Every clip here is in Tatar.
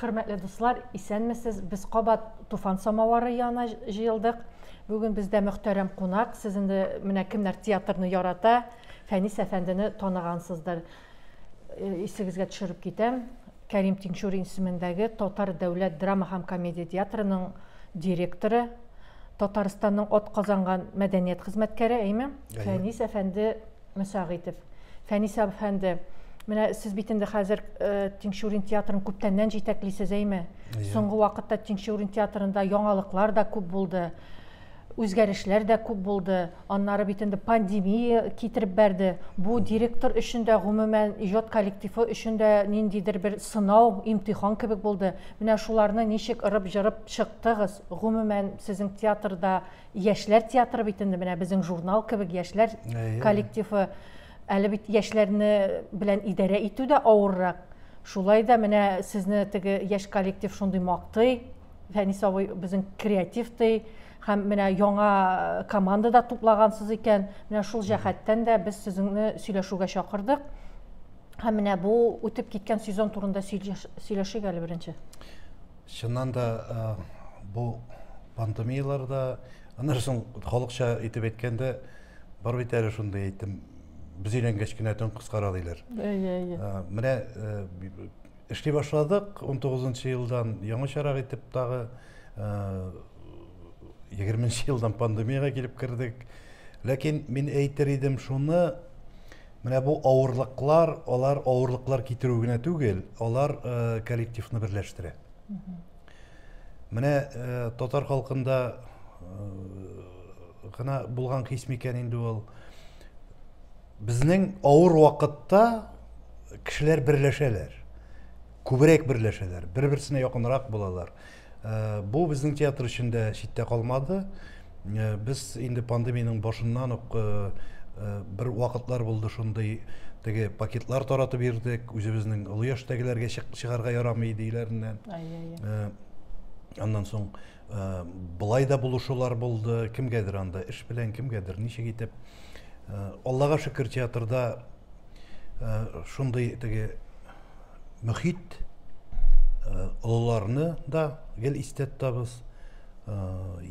Хөрмәтле дуслар, исәнмесез? Без Кабат Туфан самавары янына җыелдык. Бүген бездә мөхтәрәм кунак. Сез инде менә кемнәр театрны ярата, Фәнис әфәндене танығансыздыр. Исегезгә төшереп китәм. Кәрим Тинчурин исемендәге Татар дәүләт драма һәм комедия театрының директоры, Татарстанның атказанган мәдәният хезмәткәре, әйме? Фәнис әфәнде Мөсәгыйтов. Фәнис әфәнде, менә сез бит инде хәзер Тинчурин театрын күптәннән җитәклисез, әйме? Соңгы вакытта Тинчурин театрында яңалыклар да күп булды. Үзгәрешләр дә күп булды. Аннары бит инде пандемия китереп бәрде. Бу директор өчен дә, гомумән иҗат коллективы өчен дә ниндидер бер сынау, имтихан кебек булды. Менә шуларны ничек ырып-җырып чыктыгыз? Гомумән сезнең театрда яшьләр театры бит инде, менә безнең журнал кебек яшьләр коллективы. Әле бит яшьләрне белән идарә итү дә авыррак. Шулай да менә сезне теге яшь коллектив шундый мактый. Фәнис абый безнең креатив ди. Һәм менә яңа команда да туплагансыз икән. Менә шул җәһәттән дә без сезне сөйләшүгә чакырдык. Һәм менә бу үтеп киткән сезон турында сөйләшик әле беренче. Чыннан да бу пандемияларда, аннан соң халыкча итеп әйткәндә, бар бит әле шундый әйтем, без өйләнгәч кенә төн кыскара диләр. Менә эшли башладык 19-нчы елдан яңачарак итеп тагы 20-нчы елдан пандемияга килеп кердек. Ләкин мин әйтер идем шуны, менә бу авырлыклар, алар авырлыклар китерү генә түгел, алар коллективны берләштерә. Менә татар халкында гына булган хис микән инде ул. Безнең авыр вакытта кешеләр берләшәләр. Күбрәк берләшәләр, бер-берсенә якынрак булалар. Бу безнең театр эчендә читтә калмады. Без инде пандемияның башыннан ук бер вакытлар булды шундый, теге пакетлар таратып бирдек, үзебезнең олы яшьтәгеләргә чыгарга ярамый диләреннән. Аннан соң булай да булышулар булды, кемгәдер анда эш белән, кемгәдер ничек итеп. Аллага шөкер, театрда шундый теге мөхит, олыларны да гел истә тотабыз,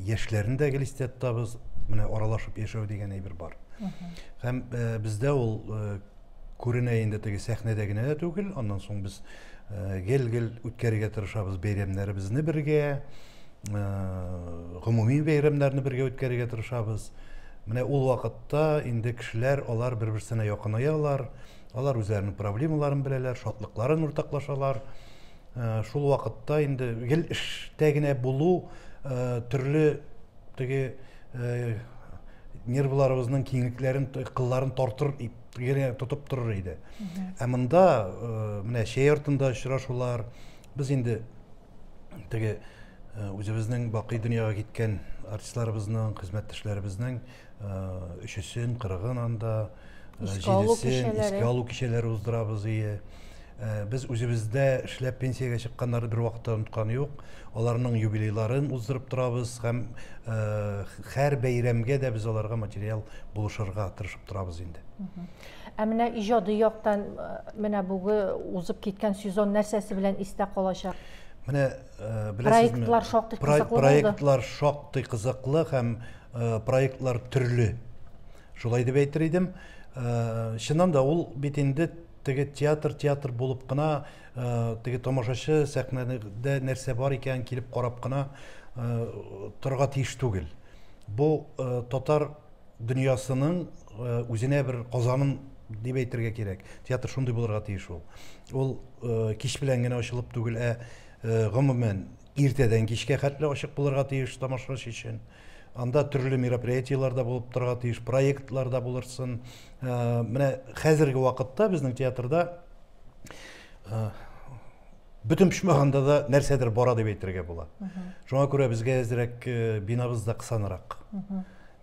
яшьләрне дә гел истә тотабыз, менә аралашып яшәү дигән әйбер бар. Һәм бездә ул күренә инде теге сәхнәдә генә дә түгел, аннан соң без гел үткәрергә тырышабыз бәйрәмнәребезне бергә, гомуми бәйрәмнәрне бергә үткәрергә тырышабыз. Менә ул вакытта инде кешеләр, алар бер-берсенә якынаялар, алар үзләренең проблемаларын беләләр, шатлыкларын уртаклашалар. Шул вакытта инде гел эштә генә булу төрле теге нервларыбызның киңлекләрен, кылларын тартыр генә тотып торыр иде. Ә монда менә шәй артында очрашулар, без инде теге үзебезнең бакый дөньяга киткән артистларыбызның, хезмәттәшләребезнең 3-сен, 40-ын анда, 7-сен искә алу кичәләре уздырабыз. Без үзебездә эшләп пенсиягә чыкканнарны бер вакытта онытканы юк. Аларның юбилейларын уздырып торабыз һәм һәр бәйрәмгә дә без аларга материал булышырга тырышып торабыз инде. Ә менә иҗади яктан менә бүге узып киткән сезон нәрсәсе белән истә калачак? Менә беләсезме, проектлар шактый кызыклы булды. Проектлар шактый кызыклы һәм проектлар төрле. Шулай дип әйтер идем. Чыннан да ул бит инде теге театр булып кына, теге тамашачы сәхнәдә нәрсә бар икән килеп карап кына торга тиеш түгел. Бу татар дөньясының үзенә бер казанын дип әйтергә кирәк. Театр шундый булырга тиеш ул. Ул кич белән генә ачылып түгел, гомумән иртәдән кичкә хәтле ачык булырга тиеш тамашачы өчен. Анда төрле мероприятияларда булып торырга тиеш, проектларда булырсын. Менә хәзерге вакытта безнең театрда бөтен пешмәгәндә дә нәрсәдер бара дип әйтергә була. Шуңа күрә безгә әзрәк бинабыз да кысанрак.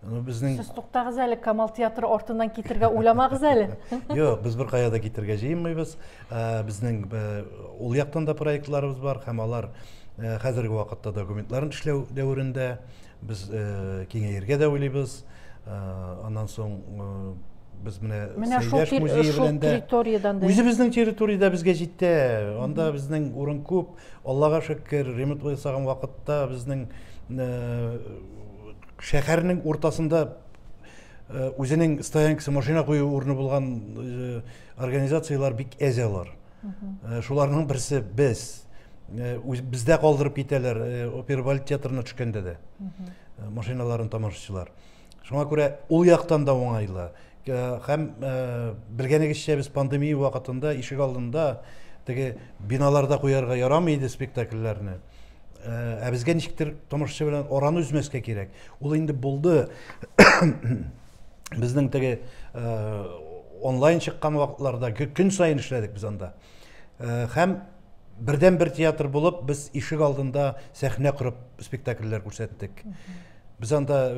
Сез туктагыз әле, Камал театры артыннан китергә уйламагыз әле. Юк, без бер кая да китергә җыенмыйбыз. Безнең ул яктан да проектларыбыз бар һәм алар хәзерге вакытта документларын эшләү дәверендә. Biz kengayirga da uylıyız. Ondan soň Biz менә Менә Сейләш музее шул белән дә территориядан да. үзебезнең территорияда безгә җитә. Анда безнең урын күп. Аллага шөкер, ремонт ясаган вакытта безнең шәһәрнең уртасында үзенең стоянкасы, машина кую урыны булган организациялар бик әзәләр. Шуларның берсе без. Бездә калдырып китәләр опера балет театрына төшкәндә дә. Машиналарын тамашачылар. Шуңа күрә ул яктан да уңайлы. Һәм белгәнегезчә без пандемия вакытында ишек алдында теге биналарда куярга ярамый иде спектакльләрне. Безгә ничектер тамашачы белән араны үзмәскә кирәк. Ул инде булды. Безнең теге онлайн чыккан вакытларда көн сайын эшләдек без анда. Һәм бердән бер театр булып, без ишек алдында сәхнә корып спектакльләр күрсәттек. Без анда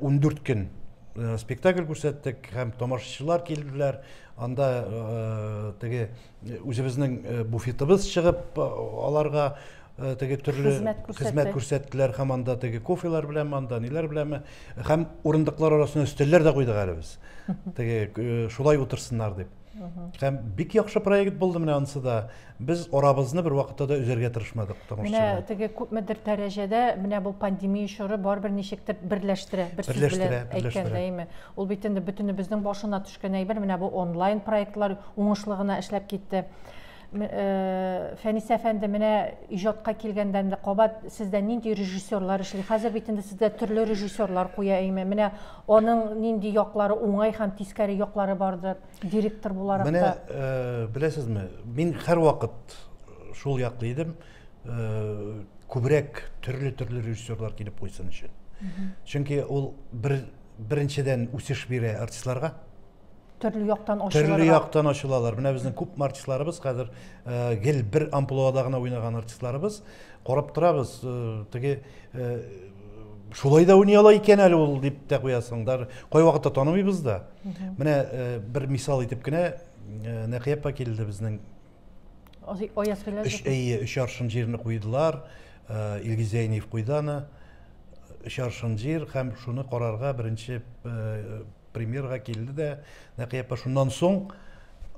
14 көн спектакль күрсәттек, һәм тамашачылар килделәр. Анда теге үзебезнең буфетыбыз чыгып, аларга теге төрле хезмәт күрсәттеләр, һәм анда теге кофелар белән, анда ниләр белән, һәм урындыклар арасына өстәлләр дә куйдык әле без. Теге шулай утырсыннар дип. Һәм бик яхшы проект булды менә анысы да. Без арабызны бер вакытта да үзәргә тырышмадык тамашачылар. Менә теге күпмедер дәрәҗәдә менә бу пандемия чоры барбер ничектер берләштерә, бер сүз белән әйткәндәме. Ул бит инде бөтенебезнең башына төшкән әйбер, менә бу онлайн проектлар уңышлы гына эшләп китте. Фәнис әфәнде, менә иҗатка килгәндән дә кабат сездә нинди режиссерлар эшли? Хәзер бит инде сездә төрле режиссерлар куя әйме. Менә аның нинди яклары уңай һәм тискәре яклары бардыр директор буларак да. Менә беләсезме, мин һәр вакыт шул яклы идем. Күбрәк төрле режиссерлар килеп куйсын өчен. Чөнки ул беренчедән үсеш бирә артистларга. Төрле яктан ачылалар. Менә безнең күп артистларыбыз хәзер гел бер амплуада гына уйнаган артистларыбыз, карап торабыз, теге шулай да уйный икән әле ул дип тә куясыңдар. Кай вакытта танымыйбыз да. Менә бер мисал итеп кенә Нәкыяпа килде безнең. Өч аршын җирне куйдылар. Илгиз Зәйнев куйды аны. Өч аршын җир һәм шуны карарга беренче премьерга килде дә. Нәкыяпа шуннан соң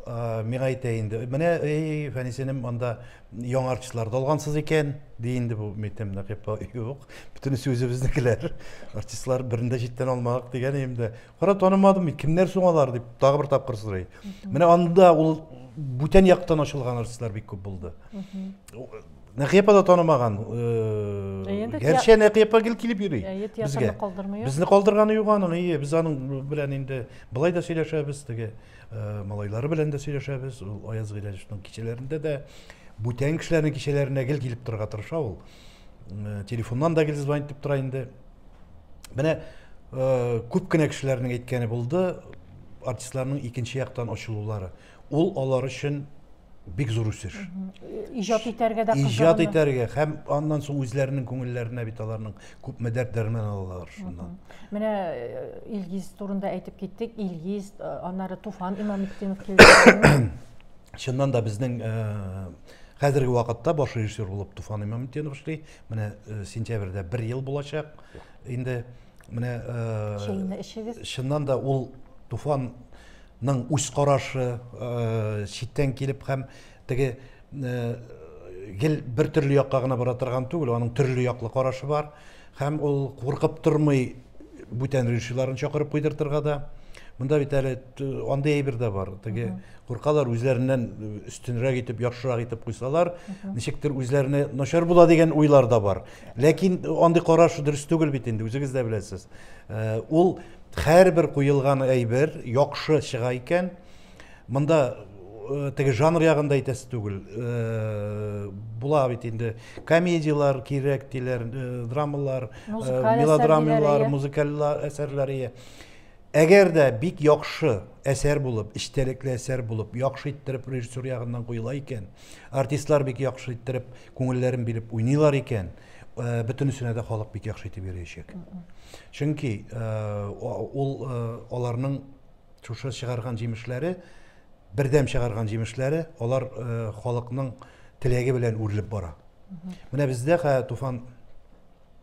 миңа әйтә инде. Менә Фәнисенем анда яңа артистлар да алгансыз икән ди инде бу мәктәп. Нәкыяпа юк. Бөтенесе үзебезнекеләр. Артистлар берендә җиттән алмадык дигән инде. Кара танымадым, кемнәр соң алар дип тагы бер тапкыр сорый. Менә анда ул бүтән яктан ачылган артистлар бик күп булды. Нәкыяпа да танымаган. Гәрчә Нәкыяпа килеп йөри. Безгә. Безне калдырганы юк аның. Без аның белән инде былай да сөйләшәбез, теге малайлары белән дә сөйләшәбез. Ул Аяз Гыйләҗевнең кичәләрендә дә бүтән кешеләрнең кичәләренә килеп торырга тырыша ул. Телефоннан да звонит итеп тора инде. Менә күп кенә кешеләрнең әйткәне булды, артистларның икенче яктан ачылулары. Ул алар өчен бик зур үсеш. Иҗат итәргә дә иҗат итәргә һәм аннан соң үзләренең күңелләренә бит аларның күп мәдәр дәрман алалар шуннан. Менә Илгиз турында әйтеп киттек. Илгиз, аннары Туфан Имаметдинов килде. Чыннан да безнең хәзерге вакытта баш режиссер булып Туфан Имаметдинов эшли. Менә сентябрьдә 1 ел булачак. Инде менә чыннан да ул Туфанның үз карашы читтән килеп һәм теге гел бер төрле якка гына бара торган түгел, аның төрле яклы карашы бар. Һәм ул куркып тормый бүтән режиссерларын чакырып куйдыртырга да. Монда бит әле андый әйбер дә бар. Теге куркалар үзләреннән өстенрәк итеп, яхшырак итеп куйсалар, ничектер үзләренә начар була дигән уйлар да бар. Ләкин андый караш дөрес түгел бит инде, үзегез дә беләсез. Ул һәрбер куелган әйбер яхшы чыга икән. Монда теге жанр ягында әйтәсе түгел. Була бит инде комедиялар кирәк диләр, драмалар, мелодрамалар, музыкаль әсәрләр. Әгәр дә бик яхшы әсәр булып, иштәлекле әсәр булып, яхшы иттереп режиссер ягыннан куела икән, артистлар бик яхшы иттереп күңелләрен биреп уйныйлар икән, бөтенесенә дә халык бик яхшы итеп бирәчәк. Чөнки ул аларның шушы чыгарган җимешләре, бердәм чыгарган җимешләре, алар халыкның теләге белән үрелеп бара. Менә бездә Туфан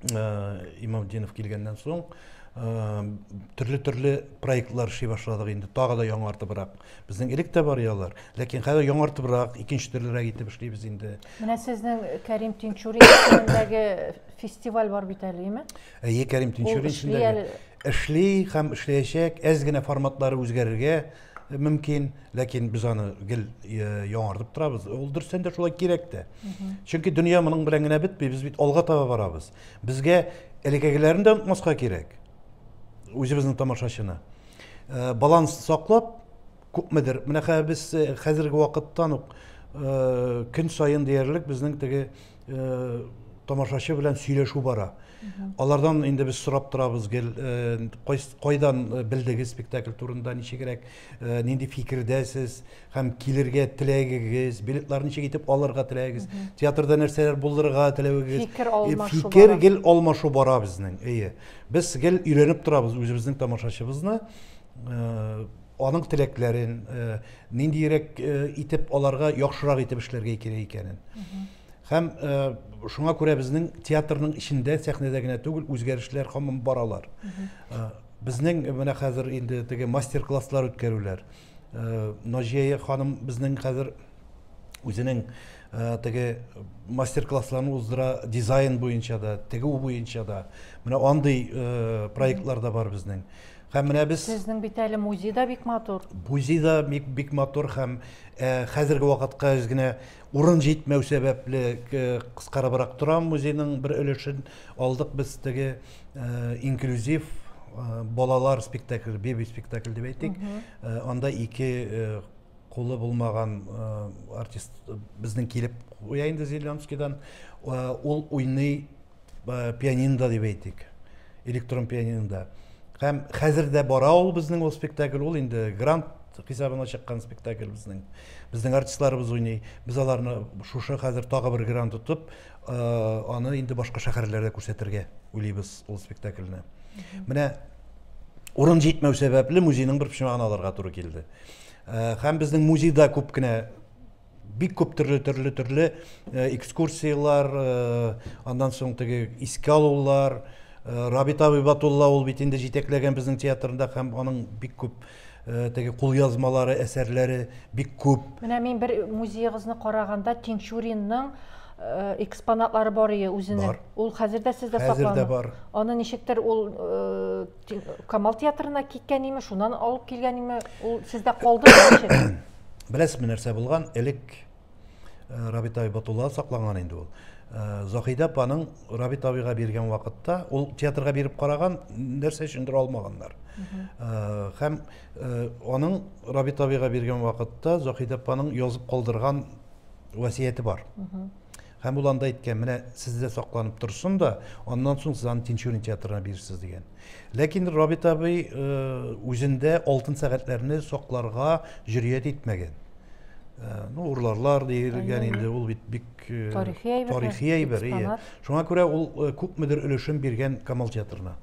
Имаметдинов килгәннән соң төрле проектлар эшли башладык инде, тагы да яңартыбрак. Безнең элек тә бар ялар, ләкин хәзер яңартыбрак, икенче төрлерәк итеп эшлибез инде. Менә сезнең Кәрим Тинчурин исемендәге фестиваль бар бит әлеме? Кәрим Тинчурин исемендәге эшли һәм эшләячәк, әз генә форматлары үзгәрергә мөмкин, ләкин без аны гел яңартып торабыз. Ул дөрестән дә шулай кирәк тә. Чөнки дөнья моның белән генә бетми, без бит алга таба барабыз. Безгә элеккегеләрне дә онытмаска кирәк. Үзебезнең тамашачыны. Баланс саклап, күпмедер, менә без хәзерге вакыттан ук көн сайын диярлек безнең теге тамашачы белән сөйләшү бара. Алардан инде без сорап торабыз, гел кайдан белдегез спектакль турында, ничегрәк, нинди фикердәсез, һәм килергә теләгегез, билетларны ничек итеп алырга теләгегез, театрда нәрсәләр булдырырга теләгегез. Фикер гел алмашу бара безнең. Без гел өйрәнеп торабыз үзебезнең тамашачыбызны, аның теләкләрен, ниндирәк итеп аларга яхшырак итеп эшләргә кирәк икәнен. Һәм шуңа күрә безнең театрның ичендә, сәхнәдә генә түгел, үзгәрешләр һаман баралар. Безнең менә хәзер инде теге мастер-класслар үткәрүләр. Наҗия ханым безнең хәзер үзенең теге мастер-классларны уздыра, дизайн буенча да, тегү буенча да. Менә андый проектлар да бар безнең. Һәм менә без сезнең бит әле музейда бик матур. Музейда бик матур һәм хәзерге вакытка генә урын җитмәү сәбәпле кыскарабрак торам музейның бер өлешен алдык без теге инклюзив балалар спектакль, беби спектакль дип әйтик. Анда ике кулы булмаган артист безнең килеп куя инде Зеленскийдан, ул уйный пианинода дип әйтик. Электрон пианинода. Һәм хәзердә бара ул безнең ул спектакль, ул инде грант хисабына чыккан спектакль безнең. Безнең артистларыбыз уйный. Без аларны шушы хәзер тагы бер грант тотып, аны инде башка шәһәрләрдә күрсәтергә уйлыйбыз ул спектакльне. Менә урын җитмәү сәбәпле музейның бер почмагын алырга туры килде. Һәм безнең музейда күп кенә бик күп төрле экскурсиялар, андан соң теге искә алулар, Рабит Абибатулла ул бит инде җитәкләгән безнең театрында, һәм аның бик күп теге кулъязмалары, әсәрләре бик күп. Менә мин бер музейыгызны караганда Тинчуринның экспонатлары бар иде үзенең. Ул хәзердә сездә саклана. Хәзердә бар. Аны ничектер ул Камал театрына киткән име, шуннан алып килгән име, ул сездә калдымы? Беләсезме нәрсә булган? Элек Рабит Абибатулла сакланган инде ул. Заһидә апаның Рабит абыйга биргән вакытта, ул театрга биреп караган, нәрсә өчендер алмаганнар. Һәм аның Рабит абыйга биргән вакытта Заһидә апаның язып калдырган васияте бар. Һәм ул анда әйткән, менә сездә сакланып торсын да, аннан соң сез аны Тинчурин театрына бирсез дигән. Ләкин Рабит абый үзендә алтын сәгатьләрне сакларга җөрьәт итмәгән. Урларлар дигән инде, ул бик тарихи әйбер. Шуңа күрә ул күпмедер өлешен биргән Камал театрына.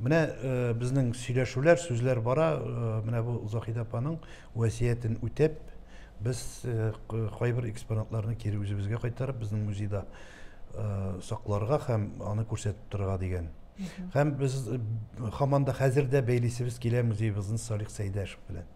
Менә безнең сөйләшүләр, сүзләр бара, менә бу Заһидә апаның васиятен үтәп, без кайбер экспонатларны кире үзебезгә кайтарып, безнең музейда сакларга һәм аны күрсәтеп торырга дигән. Һәм без һаман да хәзердә бәйлисебез килә музейыбызны Салих Сәйдәшев белән.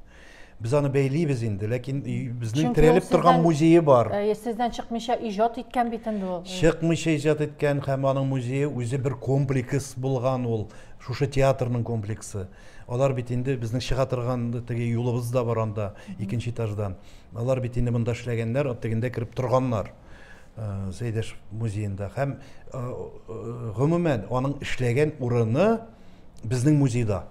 Biz аны бәйлибез инде, ләкин безнең терәлеп торган музее бар. Сездән чыкмыйча иҗат иткән бит инде ул. Чыкмыйча иҗат иткән һәм аның музее үзе бер комплекс булган ул. Шушы театрның комплексы. Алар бит инде безнең чыга торган теге юлыбыз да бар анда, икенче этаждан. Алар бит инде монда эшләгәннәр, тегендә кирип торганнар. Сәйдәшев музеенда һәм гомумән аның эшләгән урыны безнең музейда.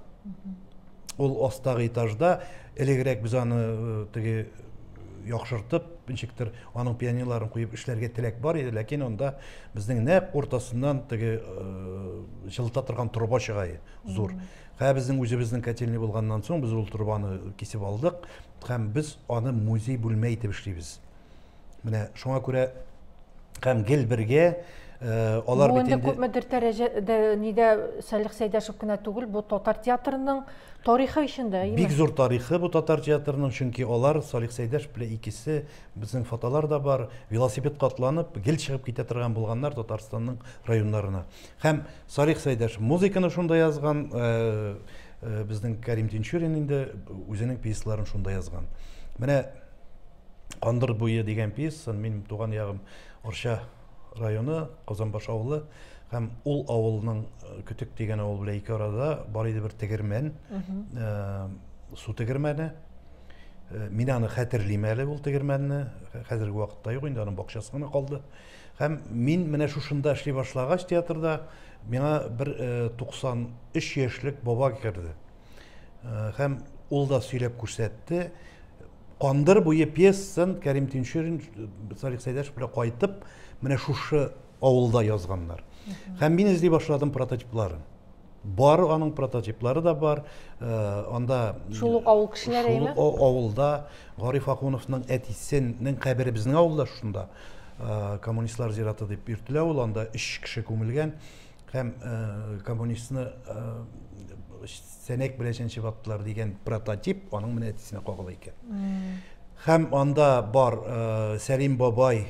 Ул астагы этажда элегрәк без аны теге яхшыртып, ничектер аның пианиноларын куеп эшләргә теләк бар иде, ләкин анда безнең нәкъ ортасыннан теге җылыта торган труба чыга, зур. Һәм безнең үзебезнең котельня булганнан соң без ул трубаны кисеп алдык һәм без аны музей бүлмә итеп эшлибез. Менә шуңа күрә һәм гел бергә Алар Бу бит инде инде күпмедер дәрәҗәдә нидә Салих Сәйдәшев кенә түгел, бу татар театрының тарихы эчендә, бик зур тарихы бу татар театрының, чөнки алар Салих Сәйдәшев белән икесе, безнең фотолар да бар, велосипедка атланып, гел чыгып китә торган булганнар Татарстанның районнарына. Һәм Салих Сәйдәшев музыканы шунда язган, безнең Кәрим Тинчурин инде үзенең пьесларын шунда язган. Менә Кандыр буе дигән пьеса, минем туган ягым Орша районы, Казанбаш авылы, һәм ул авылның Көтек дигән авыл белән ике арада бар иде бер тегермән, су тегермәне. Мин аны хәтерлим әле ул тегермәнне, хәзерге вакытта юк инде, аның бакчасы гына калды. Һәм мин менә шушында эшли башлагач театрда, миңа бер 93 яшьлек баба керде. Һәм ул да сөйләп күрсәтте. Кандыр буе пьесын Кәрим Тинчурин Салих Сәйдәшев белән кайтып, менә шушы авылда язганнар. Һәм мин эзли башладым прототипларын. Бар аның прототиплары да бар. Анда шул ук авыл кешеләре име? Шул авылда Гариф Ахуновның әтисенең кабере безнең авылда шунда. Коммунистлар зираты дип йөртелә ул, анда 3 кеше күмелгән. Һәм коммунистны Сәнәк белән чыбаттылар дигән прототип аның менә әтисенә кагыла икән. Һәм анда бар Сәлим бабай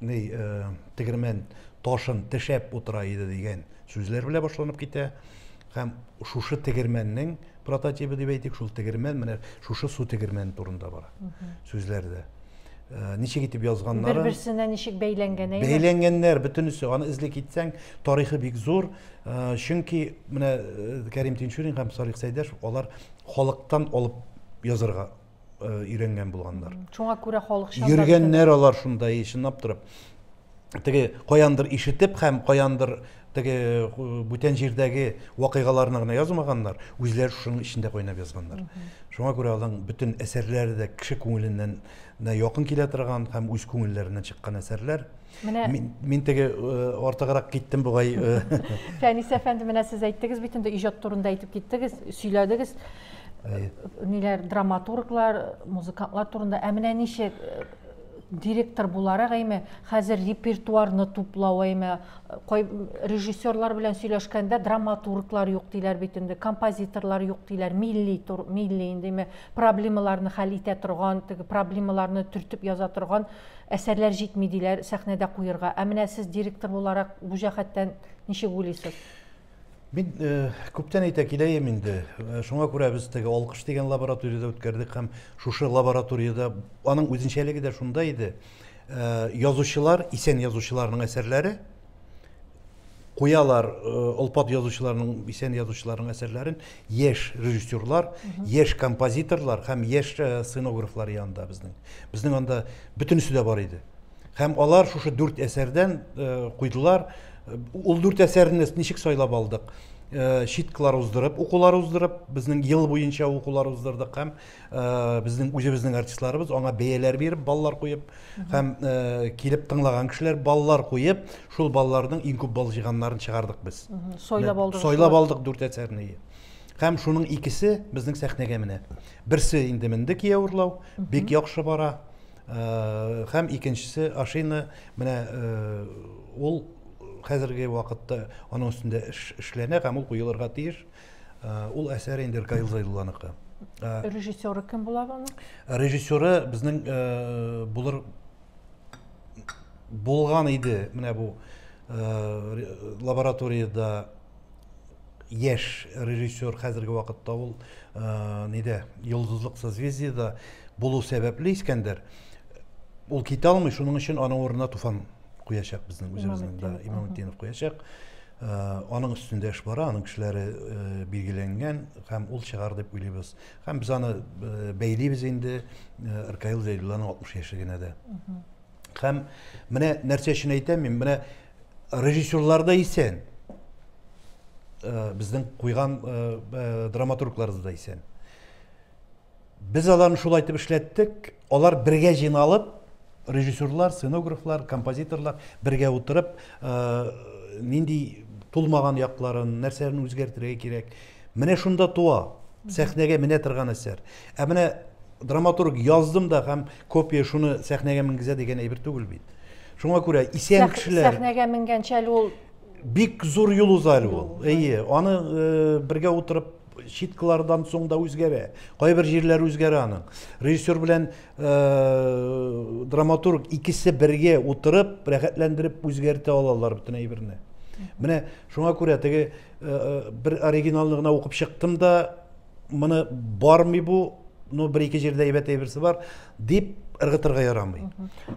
тегермән ташын тешәп утыра иде дигән сүзләр белән башланып китә. Һәм шушы тегермәннең прототипы дип әйтик, шул тегермән менә шушы су тегермән турында бара сүзләрдә. Ничек итеп язганнары? Бер-берсенә ничек бәйләнгән әйе? Бәйләнгәннәр бөтенесе, аны эзли китсәң, тарихы бик зур. Чөнки менә Кәрим Тинчурин һәм Салих Сәйдәшев алар халыктан алып язарга өйрәнгән булганнар. Шуңа күрә халык шанда Йөргәннәр алар шунда ишенеп торып. Теге каяндыр ишетеп һәм каяндыр теге бүтән җирдәге вакыйгаларны гына язмаганнар, үзләре шуның ичендә кайнап язганнар. Шуңа күрә аларның бүтән әсәрләре дә кеше күңеленнән якын килә торган һәм үз күңелләреннән чыккан әсәрләр. Мин теге артыграк киттем бугай. Фәнис әфәнде, менә сез әйттегез бит инде иҗат турында әйтеп киттегез, сөйләдегез. Ниләр драматурглар, музыкантлар турында, менә ничек директор буларак әйме, хәзер репертуарны туплау әйме, режиссерлар белән сөйләшкәндә драматурглар юк диләр бит инде, композиторлар юк диләр, милли инде проблемаларны хәл итә торган, теге проблемаларны төртеп яза торган әсәрләр җитми диләр сәхнәдә куярга. Менә сез директор буларак бу җәһәттән ничек уйлыйсыз? Мин күптән әйтә киләем инде. Шуңа күрә без теге алкыш дигән лабораторияда үткәрдек һәм шушы лабораторияда аның үзенчәлеге дә шунда иде. Язучылар, исән язучыларның әсәрләре куялар, олпат язучыларның, исән язучыларның әсәрләрен яшь режиссерлар, яшь композиторлар һәм яшь сценографлар янында безнең. Безнең анда бөтенесе дә бар иде. Һәм алар шушы 4 әсәрдән куйдылар. Ул 4 әсәрне ничек сайлап алдык? Шиткалар уздырып, укулар уздырып, безнең ел буенча укулар уздырдык һәм безнең үзебезнең артистларыбыз аңа бәяләр биреп, баллар куеп, һәм килеп тыңлаган кешеләр баллар куеп, шул балларның иң күп балл җыйганнарын чыгардык без. Сойлап алдык. Сойлап алдык 4 әсәрне. Һәм шуның икесе безнең сәхнәгә менә. Берсе инде менде кия урлау, бик яхшы бара. Һәм икенчесе Ашина менә ул хәзерге вакытта аның өстендә эшләнә һәм ул куелырга тиеш. Ул әсәр инде Каил Зайдулланыкы. Режиссеры кем була аның? Режиссеры безнең булган иде. Менә бу лабораторияда яшь режиссер хәзерге вакытта ул нидә Йолдызлык созвездиедә булу сәбәпле Искәндәр. Ул китә алмый, шуның өчен аның урынына Туфан куячак безнең үзебезнең Имамутдинов куячак. Аның өстендә эш бара, аның кешеләре билгеләнгән һәм ул чыгар дип уйлыйбыз. Һәм без аны бәйлибез инде Каил Зайдулланың 60 яшьлегенә дә. Һәм менә нәрсә өчен әйтәм мин, менә режиссерларда исән. Безнең куйган драматургларыбыз да исән. Без аларны шулай итеп эшләттек, алар бергә җыйналып, режиссерлар, сценографлар, композиторлар бергә утырып, нинди тулмаган якларын, нәрсәләрне үзгәртергә кирәк. Менә шунда туа, сәхнәгә менә торган әсәр. Менә драматург яздым да һәм копия шуны сәхнәгә менгезә дигән әйбер түгел бит. Шуңа күрә исән кешеләр Сәхнәгә менгәнчә әле ул бик зур юлуз әле ул. Әйе, аны бергә утырып шиткалардан соң да үзгәрә. Кайбер җирләр үзгәрә аның. Режиссер белән драматург икесе бергә утырып, рәхәтләндереп үзгәртә алалар бөтен әйберне. Менә шуңа күрә теге бер оригиналлыгына укып чыктым да, моны бармый бу, ну бер-ике җирдә әйбәт әйберсе бар, дип ыргытырга ярамый.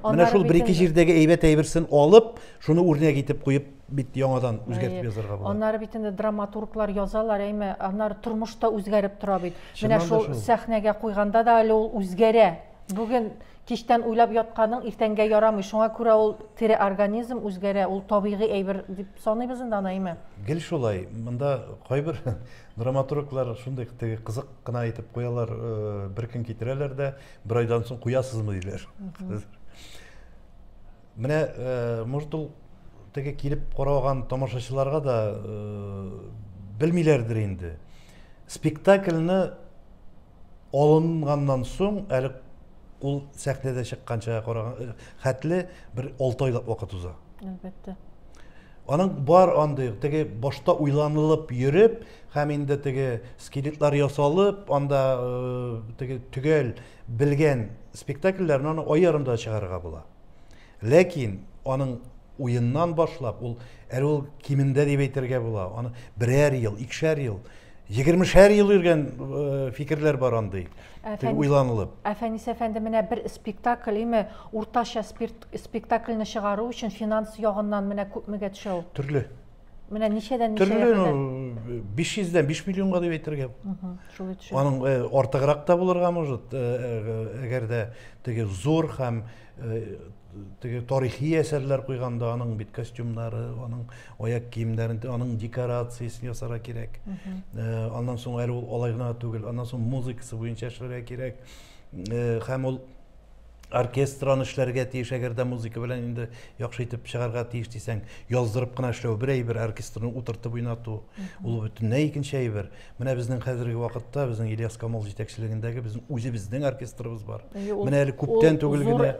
Менә шул бер-ике җирдәге әйбәт әйберсен алып, шуны үрнәк итеп куеп бит яңадан үзгәртеп язарга була. Аннары бит инде драматурглар язалар, әйме, аннары тормышта үзгәреп тора бит. Менә шул сәхнәгә куйганда да әле ул үзгәрә. Бүген кичтән уйлап ятканың иртәнгә ярамый. Шуңа күрә ул тере организм үзгәрә, ул табигый әйбер дип саныйбыз инде аны, әйме. Гел шулай. Монда кайбер драматурглар шундый кызык кына әйтеп куялар, бер көн китерәләр дә, бер айдан соң куясызмы диләр. Менә может ул теге килеп караган тамашачыларга да белмиләрдер инде. Спектакльне алынганнан соң әле ул сәхнәдә чыкканча караган хәтле бер 6 айлап вакыт уза. Әлбәттә. Аның бар андый теге башта уйланылып йөреп, һәм инде теге скелетлар ясалып, анда теге түгел белгән спектакльләрне аны аерымда чыгарырга була. Ләкин аның уеннан башлап, ул әле ул кимендә дип әйтергә була. Аны берәр ел, икешәр ел, 20-шәр ел йөргән фикерләр бар андый. Уйланылып. Фәнис әфәнде, менә бер спектакль, име, уртача спектакльне чыгару өчен финанс ягыннан менә күпмегә төшә ул? Төрле. Менә ничәдән ничәгә? Төрле, 500-дән 5 миллионга дип әйтергә. Шулай төшә. Аның артыграк та булырга может, әгәр дә теге зур һәм теге тарихи әсәрләр куйганда, аның бит костюмнары, аның аяк киемнәрен, аның декорациясын ясарга кирәк. Аннан соң әле ул алай гына түгел, аннан соң музыкасы буенча эшләргә кирәк. Һәм ул оркестраны эшләргә тиеш, әгәр дә музыка белән инде яхшы итеп чыгарга тиеш дисәң, яздырып кына эшләү бер оркестрны утыртып уйнату, ул бөтенләй икенче әйбер. Менә безнең хәзерге вакытта, безнең Ильяс Камал җитәкчелегендәге безнең үзебезнең оркестрыбыз бар. Менә әле күптән түгел генә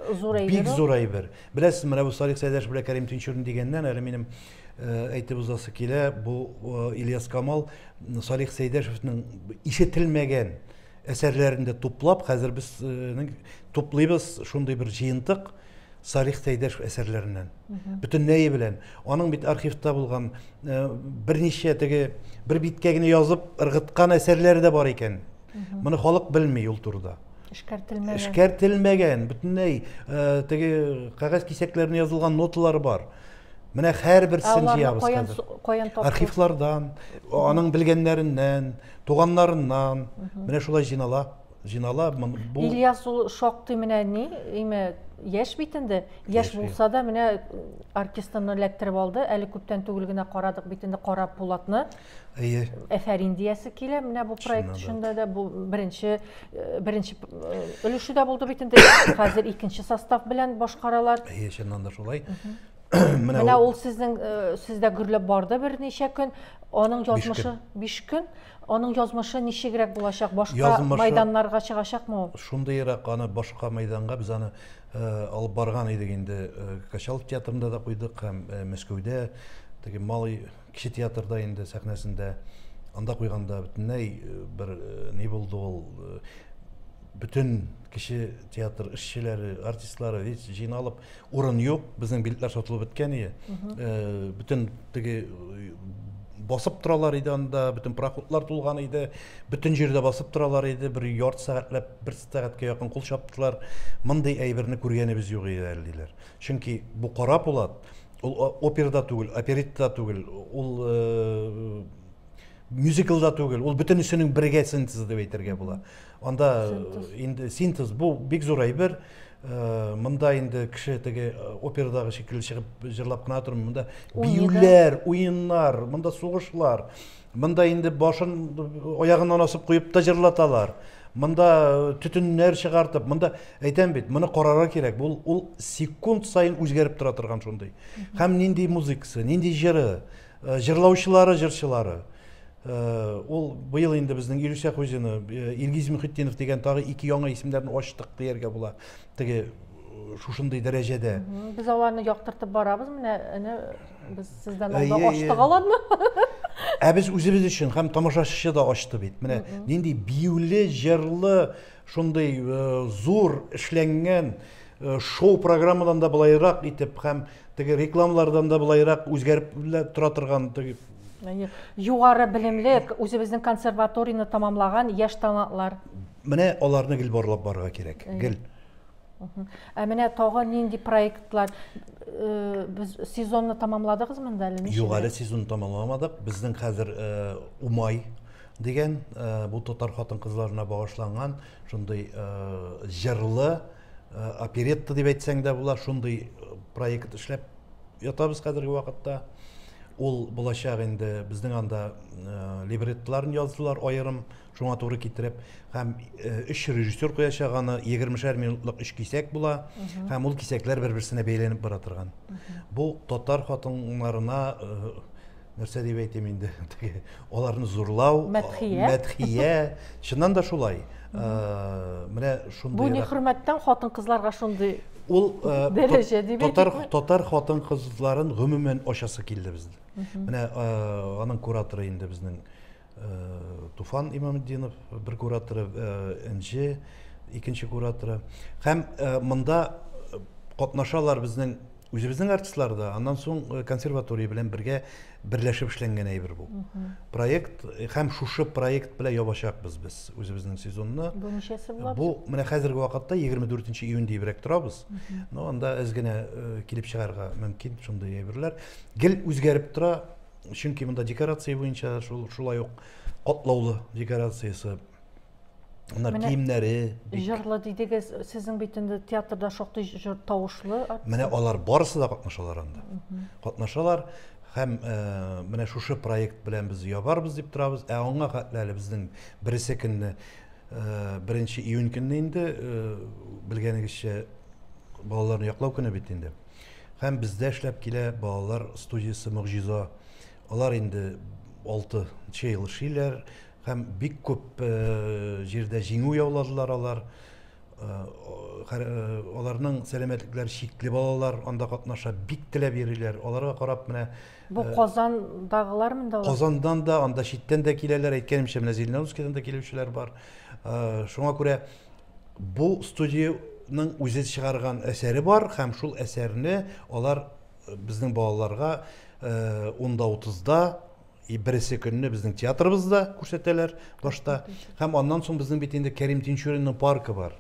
бик зур әйбер. Беләсез, менә бу Салих Сәйдәш белән Кәрим Тинчурин дигәннән әле минем әйтеп узасы килә, бу Ильяс Камал Салих Сәйдәшевнең ишетелмәгән әсәрләрендә туплап, хәзер без туплыйбыз шундый бер җыентык Салих Сәйдәшев әсәрләреннән. Бөтенләй белән. Аның бит архивта булган берничә теге бер биткә генә язып ыргыткан әсәрләре дә бар икән. Моны халык белми ул турыда. Эшкәртелмәгән, бөтенләй теге кагаз кисәкләренә язылган ноталар бар. Менә һәрберсен җыябыз хәзер. Архивлардан, аның белгәннәреннән, туганнарыннан, менә шулай җыйнала. Ильяс ул шактый менә ни, име, яшь бит инде. Яшь булса да менә оркестрны эләктереп алды. Әле күптән түгел генә карадык бит инде Кара Пулатны. Әфәрин диясе килә. Менә бу проект өчендә дә бу беренче өлеше дә булды бит инде. Хәзер икенче состав белән башкаралар. Чыннан да шулай. Менә ул сездә гөрләп барды берничә көн, аның язмышы 5 көн. Аның язмышы ничегрәк булачак? Башка майданнарга чыгачакмы ул? Шундыйрак аны башка майданга без аны алып барган идек инде. Качалов театрында да куйдык һәм Мәскәүдә, теге Малый кече театрда инде сәхнәсендә анда куйганда бөтенләй бер ни булды ул. Bütün kişi tiyatr işçileri, artistleri hiç jinalıp урын yok. Bizning biletler satılıp bitken iyi. Bütün basıp turalar idi anda, bütün paraxotlar tulgan idi. Bütün jerde basıp turalar idi. Bir yarım saatlab, 1 saatga yaqin kul çaptılar. Mınday әйберне күргәнебез юк иде әллиләр. Чөнки бу Кара Пулат, ул операда түгел, оперетта түгел, ул мюзиклда түгел, ул бөтенесенең бергә синтезы дип әйтергә була. Анда инде синтез бу бик зур әйбер. Монда инде кеше теге операдагы шикелле чыгып җырлап кына тормый. Монда биюләр, уеннар, монда сугышлар. Монда инде башын аягыннан асып куеп та җырлаталар. Монда төтеннәр чыгартып, монда әйтәм бит, моны карарга кирәк. Ул секунд сайын үзгәреп тора торган шундый. Һәм нинди музыкасы, нинди җыры, җырлаучылары, җырчылары. Ул быел инде безнең Илүсә Хуҗины, Илгиз Мөхетдинов дигән тагы 2 яңа исемнәрне ачтык дияргә була. Теге шушындай дәрәҗәдә. Без аларны яктыртып барабыз, менә без сездән алда ачтык аларны. Без үзебез өчен һәм тамашачы да ачты бит. Менә нинди биюле, җырлы, шундый зур эшләнгән шоу программадан да булайрак итеп һәм теге рекламалардан да булайрак үзгәреп тора торган теге югары белемле, үзебезнең консерваторияны тамамлаган яшь талантлар. Менә аларны гел барлап барырга кирәк. Гел. Менә тагы нинди проектлар, без сезонны тамамладыгызмы әле? Юк, әле сезонны тамамламадык. Безнең хәзер Умай дигән бу татар хатын-кызларына багышланган шундый җырлы оперетта дип әйтсәң дә була, шундый проект эшләп ятабыз хәзерге вакытта. Ул булачак инде безнең анда либреттоларын яздылар аерым, шуңа туры китереп, һәм 3 режиссер куячак, аны 20 минутлык 3 кисәк була, һәм ул кисәкләр бер-берсенә бәйләнеп бара торган. Бу татар хатыннарына нәрсә дип әйтим инде, аларны зурлау, мәдхия, чыннан да шулай. Менә шундый. Бу ни хөрмәттән хатын-кызларга шундый ул дәрәҗә дип татар хатын-кызларын гомумән ачасы килде бездә. Менә аның кураторы инде безнең Туфан Имаметдинов, бер кураторы, Энҗе, икенче кураторы. Һәм монда катнашалар безнең үзебезнең артистлар да. Аннан соң консерватория белән бергә берләшеп эшләнгән әйбер бу. Проект һәм шушы проект белән ябачакбыз без үзебезнең сезонны. Бу ничәсе була? Бу менә хәзерге вакытта 24 июнь дибрәк торабыз. Но анда аз генә килеп чыгарга мөмкин шундый әйберләр. Гел үзгәреп тора, чөнки монда декорация буенча шулай ук катлаулы декорациясы. Onlar киемнәре. Җырлы дидегез, сезнең бит инде театрда шактый җыр тавышлы. Менә алар барысы да катнашалар анда. Катнашалар һәм менә шушы проект белән без ябарбыз дип торабыз. Аңа хәтле безнең берсе көнне 1 июнь көнне инде белгәнегезчә балаларны яклау көне бит инде. Һәм бездә эшләп килә балалар студиясе Мөгъҗиза. Алар инде 6 ел эшлиләр. Һәм бик күп җирдә җиңү яуладылар алар. Аларның сәламәтлекләре шикле балалар анда катнаша, бик теләп йөриләр. Аларга карап менә бу Казандагылармы да? Казандан да, анда читтән дә киләләр, әйткәнемчә менә Зеленодольскидан да килүчеләр бар. Шуңа күрә бу студияның үзе чыгарган әсәре бар һәм шул әсәрне алар безнең балаларга 10:30-да берсе көнне безнең театрыбызда күрсәтәләр башта. Һәм аннан соң безнең бит инде Кәрим Тинчуринның паркы бар.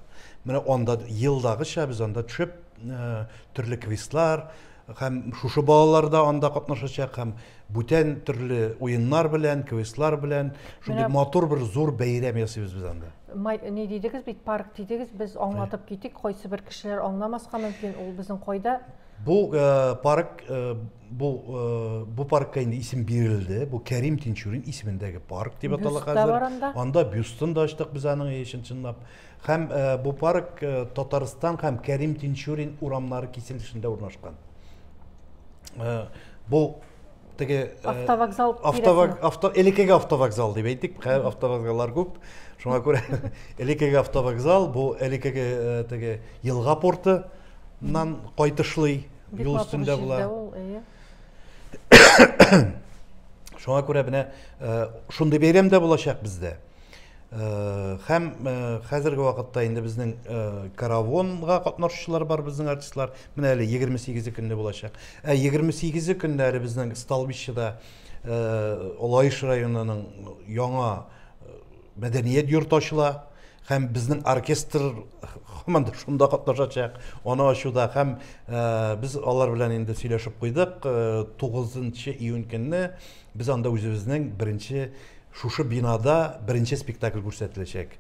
Менә анда елдагыча без анда төшеп төрле квизлар һәм шушы балалар да анда катнашачак һәм бүтән төрле уеннар белән, квизлар белән шундый матур бер зур бәйрәм ясыйбыз без анда. Ни дидегез бит, парк дидегез, без аңлатып китик, кайсы бер кешеләр аңламаска мөмкин, ул безнең кайда? Бу парк, бу паркка инде исем бирелде. Бу Кәрим Тинчурин исемендәге парк дип атала хәзер. Анда бюстын да ачтык без аның өчен чынлап. Һәм бу парк Татарстан һәм Кәрим Тинчурин урамнары киселешендә урнашкан. Бу теге автовокзал элекеге автовокзал дип әйтик. Автовокзаллар күп. Шуңа күрә элекеге автовокзал, бу элекеге теге елга порты нан кайтышлый юл өстендә була. Шуңа күрә менә шундый бәйрәм дә булачак бездә. Һәм хәзерге вакытта инде безнең каравонга катнашучылар бар, безнең артистлар. Менә әле 28 көнне булачак. 28 көнне әле безнең Столбищеда Олайыш районының яңа мәдәният йорты ачыла. Һәм безнең оркестр һаман шунда катнашачак. Аны ачуда һәм без алар белән инде сөйләшеп куйдык. 9 июнь көнне без анда үзебезнең беренче шушы бинада беренче спектакль күрсәтеләчәк.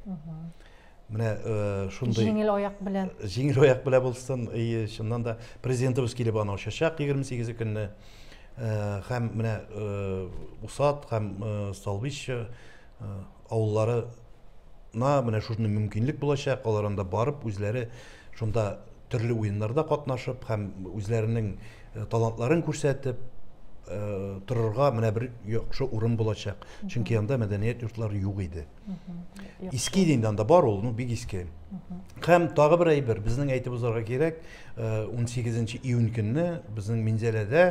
Менә шундый җиңел аяк белән. Җиңел аяк белән булсын, чыннан да президентыбыз килеп аны ачачак 28 көнне. Һәм менә Усат һәм Столбища авыллары менә шуны мөмкинлек булачак, алар анда барып үзләре шунда төрле уеннарда катнашып һәм үзләренең талантларын күрсәтеп торырга менә бер яхшы урын булачак. Чөнки анда мәдәният йортлары юк иде. Иске иде анда бар ул, бик иске. Һәм тагы бер әйбер, безнең әйтеп узарга кирәк, 18 июнь көнне безнең Минзәләдә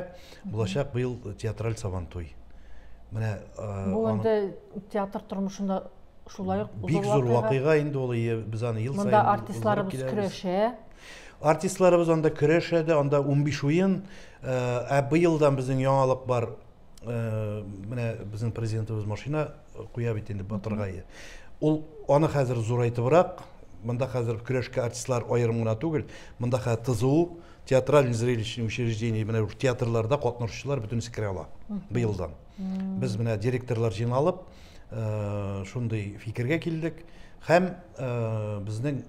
булачак быел театраль Сабантуй. Менә бу инде театр тормышында шулай ук бик зур вакыйга инде ул, без аны ел сайын. Монда артистларыбыз көрәшә. Артистларыбыз анда көрәшә дә, анда 15 уен. Быелдан безнең яңалык бар. Менә безнең президентыбыз машина куя бит инде батыргайы. Ул аны хәзер зурайтыбрак. Монда хәзер көрәшкә артистлар аерым гына түгел. Монда хәзер ТЗУ, театраль зрелищный учреждение, менә театрларда катнашучылар бөтенесе керә ала быелдан. Без менә директорлар җыйналып, шундый фикергә килдек. Һәм безнең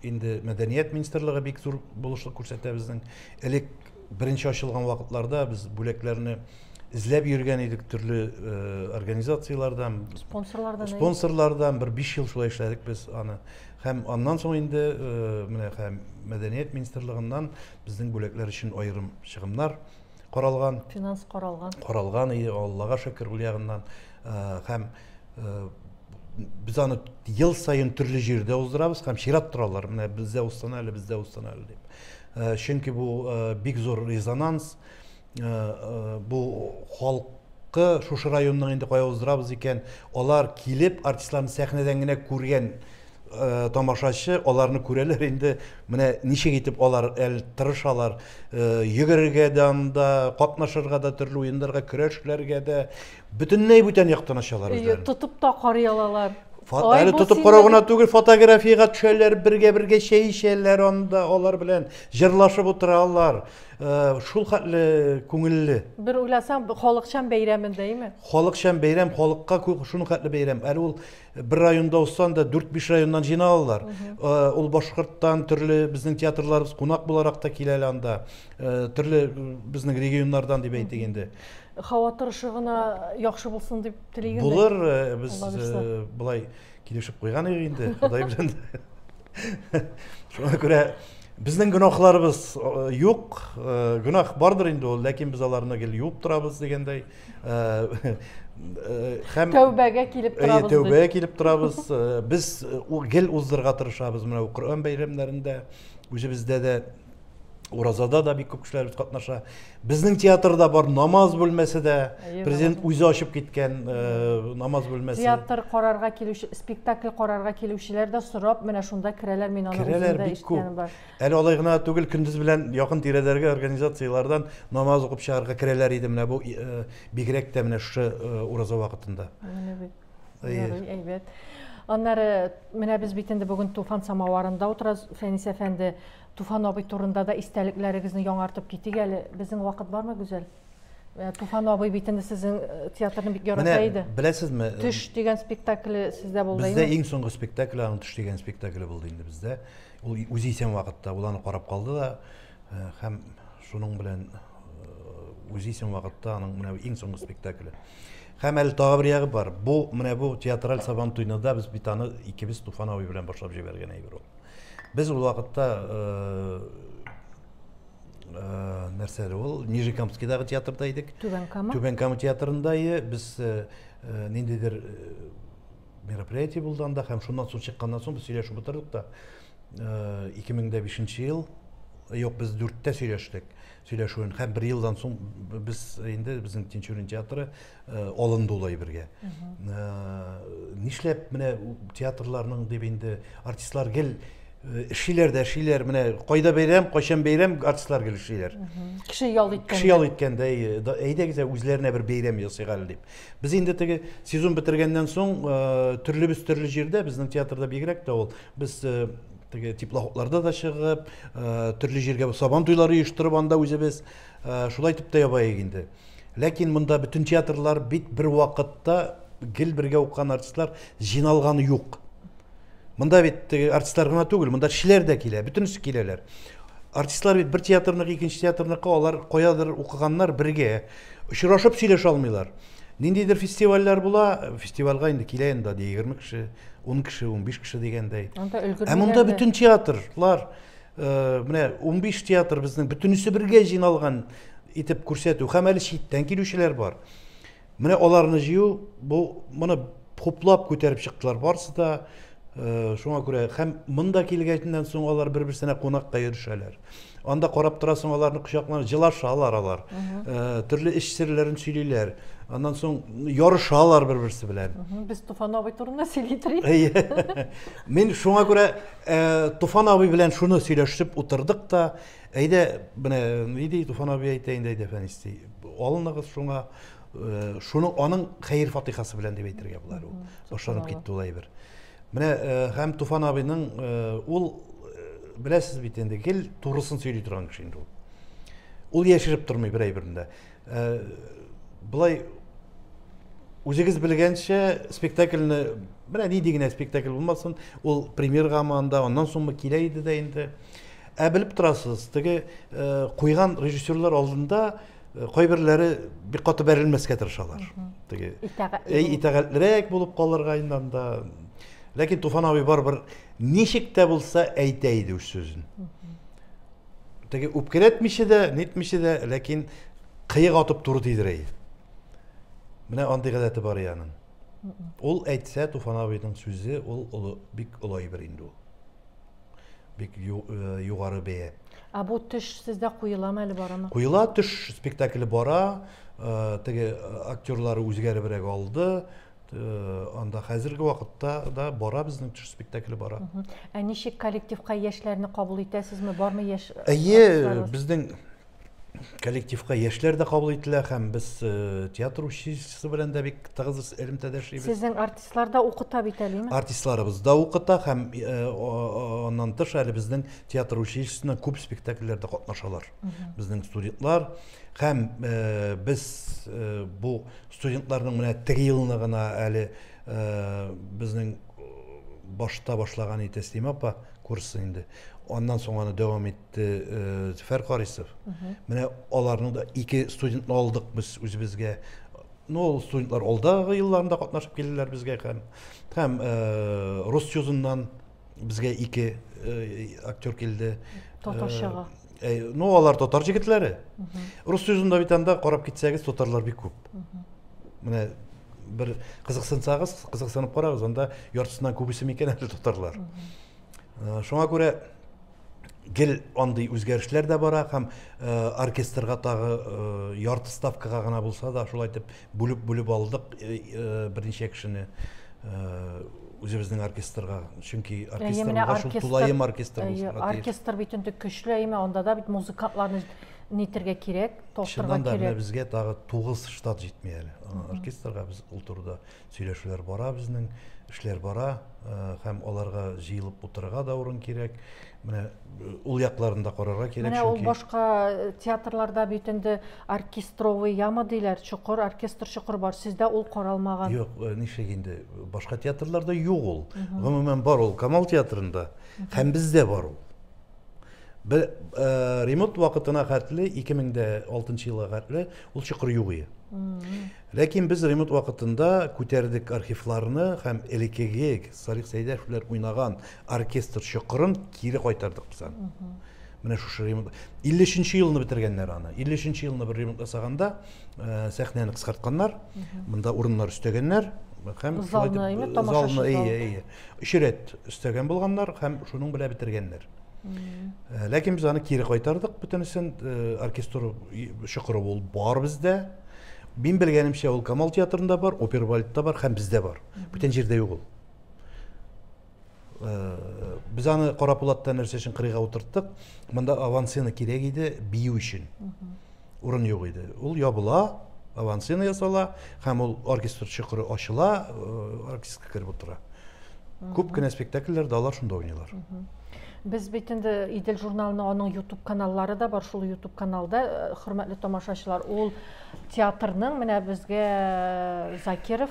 инде мәдәният министрлыгы бик зур булышлык күрсәтә безнең. Элек беренче ачылган вакытларда без бүләкләрне изләп йөргән идек төрле организациялардан, спонсорлардан бер 5 ел шулай эшләдек без аны. Һәм аннан соң инде менә һәм мәдәният министрлыгыннан безнең бүләкләр өчен аерым чыгымнар каралган. Финанс каралган. Каралган, Аллага шөкер ул ягыннан. Һәм без аны ел сайын төрле җирдә уздырабыз һәм чират торалар. Менә бездә устана әле, бездә устана әле дип. Чөнки бу бик зур резонанс. Бу халкы шушы районның инде кая уздырабыз икән, алар килеп артистларны сәхнәдән генә күргән тамашачы, аларны күрәләр инде, менә ничек итеп алар тырышалар, йөгерергә дә анда, катнашырга да, төрле уеннарга, көрәшләргә дә, бөтенләй бүтән яктан ачалар үзләрен. Тотып та карый алалар. Әле тотып карагына түгел, фотографияга төшәләр, бергә чәй эчәләр анда, алар белән җырлашып утыралар. Шул хәтле күңелле. Бер уйласаң, халыкчан бәйрәмендәме? Халыкчан бәйрәм, халыкка шуны хәтле бәйрәм. Әле ул бер районда устан да 4-5 районнан җыйналалар. Ул Башкорттан төрле безнең театрларыбыз кунак буларак та киләләр анда. Төрле безнең регионнардан дип әйтик инде. Һава торышы гына яхшы булсын дип теләгәндә. Булыр, без булай килешеп куйган идек инде, Ходай белән. Шуңа күрә безнең гөнаһларыбыз юк, гөнаһ бардыр инде ул, ләкин без аларны гел юып торабыз дигәндәй. Һәм тәүбәгә килеп торабыз. Тәүбәгә килеп торабыз. Без гел уздырга тырышабыз менә Коръән бәйрәмнәрендә, үзебездә дә, Уразада да бик күп кешеләр катнаша. Безнең театрда бар намаз бүлмәсе дә, президент үзе ачып киткән намаз бүлмәсе. Театр карарга килүче, спектакль карарга килүчеләр дә сорап, менә шунда керәләр, мин аны үземдә ишеткәнем бар. Әле алай гына түгел, көндез белән якын тирәләргә организациялардан намаз укып чыгарга керәләр иде, менә бу бигрәк тә менә шу ураза вакытында. Әйбәт. Аннары менә без бит инде бүген Туфан самаварында утырабыз, Фәнис әфәнде. Туфан абый турында да истәлекләрегезне яңартып китик әле. Безнең вакыт бармы, гүзәл? Туфан абый бит инде сезнең театрны бик ярата иде. Менә беләсезме? Төш дигән спектакль сездә булдымы? Бездә иң соңгы спектакль, аның Төш дигән спектакль булды инде бездә. Ул үзе исән вакытта ул аны карап калды да, һәм шуның белән үзе исән вакытта аның менә иң соңгы спектакле. Һәм әле тагы бер ягы бар. Бу менә бу театраль Сабантуйны да без бит аны икебез Туфан абый белән башлап җибәргән әйбер ул. Без ул вакытта нәрсәле ул Нижекамскийдагы театрда идек. Түбән Кама театрында без ниндидер мероприятие булды анда, һәм шуннан соң чыкканнан соң без сөйләшеп утырдык та 2005 ел, юк, без 4тә сөйләштек. Сөйләшүен һәм 1 елдан соң без инде безнең Тинчурин театры алынды улай бергә. Нишләп менә театрларның дип инде артистлар гел эшләр дә эшләр, менә кайда бәйрәм, кайчан бәйрәм, артистлар гел эшләр. Кеше ял иткән. Кеше ял иткәндәй, әйдәгез үзләренә бер бәйрәм ясыйк әле дип. Без инде теге сезон бетергәннән соң төрле җирдә безнең театрда бигрәк тә ул без теге теплоходларда да чыгып, төрле җиргә Сабантуйлар оештырып анда үзебез шулай итеп тә ябайык инде. Ләкин монда бөтен театрлар бит бер вакытта гел бергә уккан артистлар җыйналганы юк. Монда бит артистлар гына түгел, монда кешеләр дә килә, бөтенесе киләләр. Артистлар бит бер театрныкы икенче театрныкка алар каядыр укыганнар бергә, очрашып сөйләшә алмыйлар. Ниндидер фестивальләр була, фестивальгә инде килә инде 20 кеше, 10 кеше, 15 кеше дигәндәй. Монда бөтен театрлар, менә 15 театр безнең бөтенесе бергә җыйналган. итеп күрсәтү һәм әле читтән килүчеләр бар. Менә аларны җыю, бу моны хуплап күтәреп чыктылар барысы да. Шуңа күрә һәм монда килгәннән соң алар бер-берсенә кунакка йөрешәләр. Анда карап торасың, аларны кочаклап җылашалар алар. Төрле эш серләрен сөйлиләр. Аннан соң ярышалар бер-берсе белән. Без Туфан абый турында сөйләйбез. Мин шуңа күрә Туфан абый белән шуны сөйләшеп утырдык та, әйдә, менә нидә Туфан абый әйтә инде, әйдә фәнисти. Алынгыз шуңа, шуның аның хәйр фатихасы белән дип әйтергә була ул. Башланып китте ул әйбер. Менә һәм Туфан абыйның ул беләсез бит инде, гел турысын сөйли торган кеше инде ул. Ул яшереп тормый бер әйберендә. Булай үзегез белгәнчә спектакльне, менә нинди генә спектакль булмасын, ул премьерга манда, аннан соң килә иде дә инде. Белеп торасыз, теге куйган режиссерлар алдында кайберләре бик каты бәрелмәскә тырышалар. Теге итәгатьлерәк булып калырга инде. Ләкин Туфан абый барбер ничек тә булса әйтә иде үз сүзен. Теге үпкәләтмичә дә, нитмичә дә, ләкин кыек атып туры тидерә. Менә андый гадәте бар яның. Ул әйтсә, Туфан абыйның сүзе, ул бик олай бер инде ул. Бик югары бәя. Бу төш сездә куйыламы әле барамы? Куйыла, төш спектакле бара, теге актерлары үзгәребрәк алды. Анда хәзерге вакытта да бара, безнең төш спектакле бара. Ничек коллективка яшьләрне кабул итәсезме? Бармы яшь? Безнең коллективка яшьләр дә кабул ителә һәм без театр училищесы белән дә бик тыгыз элемтәдә эшлибез. Сезнең артистлар да укыта бит әлеме? Артистларыбыз да укыта һәм аннан тыш әле безнең театр училищесында күп спектакльләрдә катнашалар. Безнең студентлар һәм без бу студентларның менә теге елны гына әле безнең башта башлаган иде Тәслим апа курсы инде. Аннан соң аны дәвам итте Зөфәр Карисов. Менә аларның да 2 студентны алдык без үзебезгә. Ну, студентлар алдагы елларында катнашып килделәр безгә һәм рус юзыннан безгә 2 актер килде. Татарчага. Ну, алар татар җегетләре. Рус юзында бит анда карап китсәгез, татарлар бик күп. Менә бер кызыксынсагыз, кызыксынып карагыз, анда яртысыннан күбесе микән әле татарлар. Шуңа күрә гел андый үзгәрешләр дә бара һәм оркестрга тагы ярты ставкага гына булса да шулай итеп бүлеп алдык берничә кешене үзебезнең оркестрга. Чөнки оркестрга шул тулаем оркестр булса. Оркестр бит инде көчле әйме, анда да бит музыкантларны нитергә кирәк, тоштырга кирәк. Безгә тагы 9 штат җитми әле. Оркестрга без ул турыда сөйләшүләр бара, безнең эшләр бара һәм аларга җыелып утырырга да урын кирәк. Менә ул якларында карарга кирәк. Менә ул башка театрларда бит инде оркестровый яма диләр, чукыр, оркестр чукыр бар. Сездә ул каралмаган. Юк, ничек инде башка театрларда юк ул. Гомумән бар ул Камал театрында һәм бездә бар ул. Ремонт вакытына хәтле 2006 елга хәтле ул чукыр юк иде. Ләкин без ремонт вакытында күтәрдек архивларны һәм элекеге Салих Сәйдәшевләр уйнаган оркестр чукырын кире кайтардык без аны. Менә шушы ремонт 53-нче елны бетергәннәр аны. 53-нче елны бер ремонт ясаганда сәхнәне кыскартканнар, монда урыннар өстәгәннәр һәм залны 3 рәт өстәгән булганнар һәм шуның белән бетергәннәр. Ләкин без аны кире кайтардык, бөтенесен оркестр чукыры ул бар бездә. Мин белгәнемчә ул Камал театрында бар, опера балетта бар һәм бездә бар. Бүтән җирдә юк ул. Без аны Карапулатта нәрсә өчен кырыйга утырттык. Монда авансцена кирәк иде бию өчен. Урын юк иде. Ул ябыла, авансцена ясала һәм ул оркестр чукыры ачыла, оркестрга кереп утыра. Күп кенә спектакльләрдә алар шунда уйныйлар. Без бит инде Идел журналының аның YouTube каналлары да бар. Шул YouTube каналда, хөрмәтле тамашачылар, ул театрның менә безгә Закиров,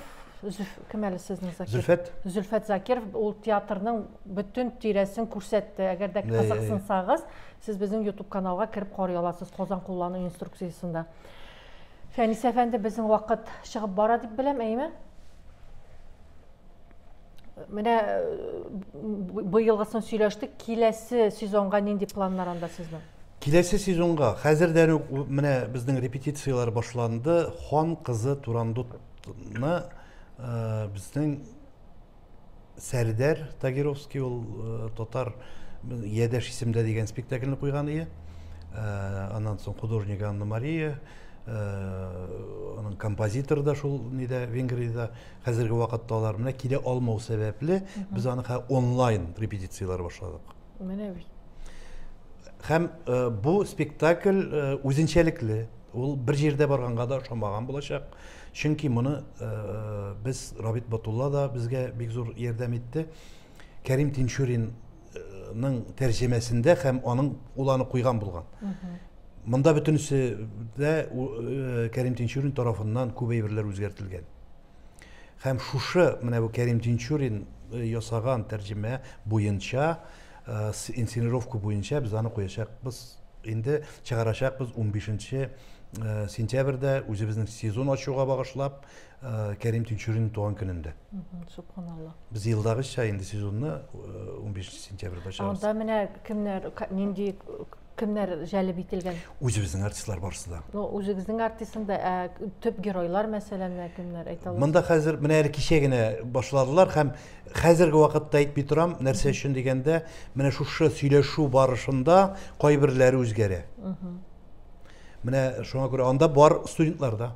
кем әле сезнең Закиров? Зөлфәт Закиров, ул театрның бүтән тирәсен күрсәтте. Әгәр дә кызыксынсагыз, сез безнең YouTube каналга кереп карый аласыз, Казан куллану инструкциясында. Фәнис әфәнде, безнең вакыт чыгып бара дип беләм, әйме? Менә быелгысын сөйләштек, киләсе сезонга нинди планнар анда сезнең? Киләсе сезонга хәзердән үк менә безнең репетициялар башланды. Хан кызы Турандутны безнең Сәрдәр Тагировский ул татар Едәш исемдә дигән спектакльне куйган иде. Аннан соң художник Анна Мария, аның композитор да шул нидә Венгриядә хәзерге вакытта алар менә килә алмау сәбәпле без аны онлайн репетициялар башладык. Менә бит. Һәм бу спектакль үзенчәлекле. Ул бер җирдә барганга да ошамаган булачак. Чөнки моны без Рабит Батулла да безгә бик зур ярдәм итте. Кәрим Тинчуринның тәрҗемәсендә һәм аның уланы куйган булган. Монда бөтенесе дә Кәрим Тинчурин тарафыннан күп әйберләр үзгәртелгән. Һәм шушы менә бу Кәрим Тинчурин ясаган тәрҗемә буенча, инсценировка буенча без аны куячакбыз. Инде чыгарачакбыз 15 сентябрьдә үзебезнең сезон ачуга багышлап Кәрим Тинчурин туган көнендә. Субханалла. Без елдагыча инде сезонны 15 сентябрьдә ачабыз. Анда менә нинди кемнәр җәлеп ителгән? Үзебезнең артистлар барысы да. Үзегезнең артисында төп геройлар мәсәлән кемнәр әйтәләр? Монда хәзер менә әле кичә генә башладылар һәм хәзерге вакытта әйтми торам, нәрсә өчен дигәндә, менә шушы сөйләшү барышында кайберләре үзгәрә. Менә шуңа күрә анда бар студентлар да.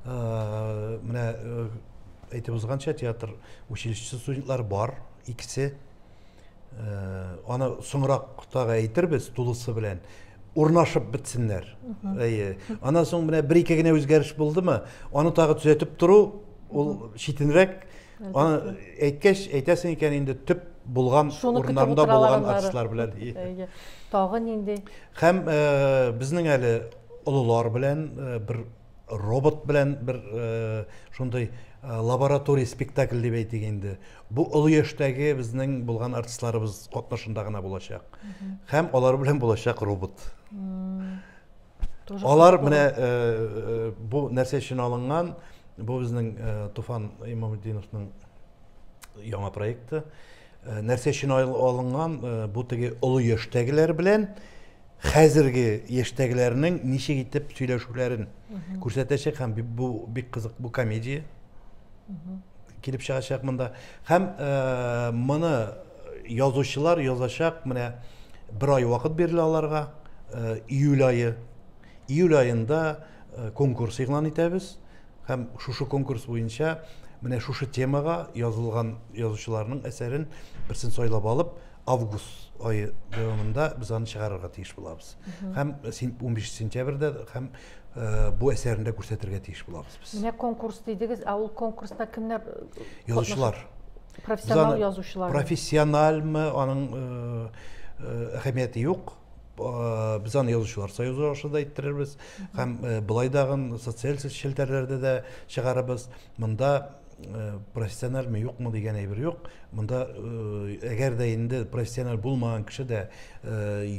Менә әйтеп узганча театр училищесы студентлары бар, икесе. Аны соңрактагы әйтербез тулысы белән урнашып бетсеннәр. Аннан соң менә бер-ике генә үзгәреш булдымы, аны тагы төзәтеп тору, ул читенрәк. Аны әйткәч, әйтәсең икән инде төп булган урыннарында булган артистлар белән. Тагы нинди? Һәм безнең әле олылар белән бер робот белән бер шундый лаборатория спектакль дип әйтик инде. Бу олы яшьтәге безнең булган артистларыбыз катнашында гына булачак. Һәм алар белән булачак робот. Алар менә бу нәрсә өчен алынган, бу безнең Туфан Имаметдиновның яңа проекты. Нәрсә өчен алынган, бу теге олы яшьтәгеләр белән хәзерге яшьтәгеләрнең ничек итеп сөйләшүләрен күрсәтәчәк һәм бу бик кызык, бу комедия килеп чыгачак монда. Һәм моны язучылар язачак, менә бер ай вакыт бирелә аларга. Июль айы. Июль айында конкурс игълан итәбез. Һәм шушы конкурс буенча менә шушы темага язылган язучыларның әсәрен берсен сайлап алып, август айы дәвамында без аны чыгарырга тиеш булабыз. Һәм 15 сентябрьдә һәм бу әсәрендә күрсәтергә тиеш булабыз без. Менә конкурс дидегез, ул конкурста кемнәр? Язучылар. Профессионал язучылар. Профессиональмы, аның әһәмияте юк. Без аны язучылар союзы ашында иттерербез. Һәм былай дагы социаль челтәрләрдә дә чыгарабыз. Монда профессиональмы юкмы дигән әйбер юк. Монда әгәр дә инде профессиональ булмаган кеше дә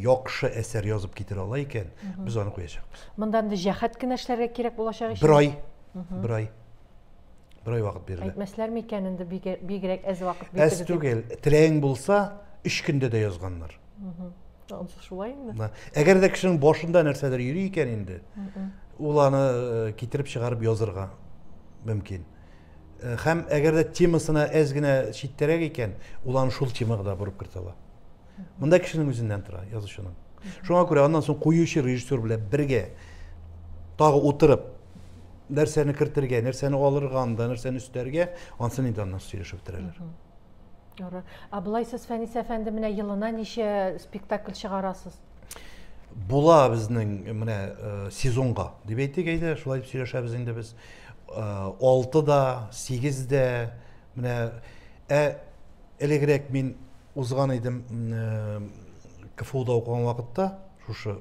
яхшы әсәр язып китерә ала икән, без аны куячакбыз. Монда инде җәһәт кенә эшләргә кирәк булачак ич. Бер ай вакыт бирелә. Әйтмәсләр микән инде бигрәк әз вакыт бирелә. Әз түгел, теләгең булса 3 көндә дә язганнар. Шулай инде. Әгәр дә кешенең башында нәрсәдер йөри икән инде, ул аны китереп чыгарып язырга мөмкин. Һәм әгәр дә темасына әз генә читтәрәк икән, ул аны шул темага да бурып кертә ала. Монда кешенең үзеннән тора, язучының. Шуңа күрә аннан соң куючы режиссер белән бергә тагы утырып нәрсәне кертергә, нәрсәне алырга, анда нәрсәне өстәргә, ансын инде аннан сөйләшеп бетерәләр. Ярар. Булай сез Фәнис әфәнде менә елына ничә спектакль чыгарасыз? Була безнең менә сезонга дип әйтик әйдә, шулай дип сөйләшәбез инде без. 6-да, 8-дә, менә элегрәк мин узган идем КФУда укыган вакытта, шушы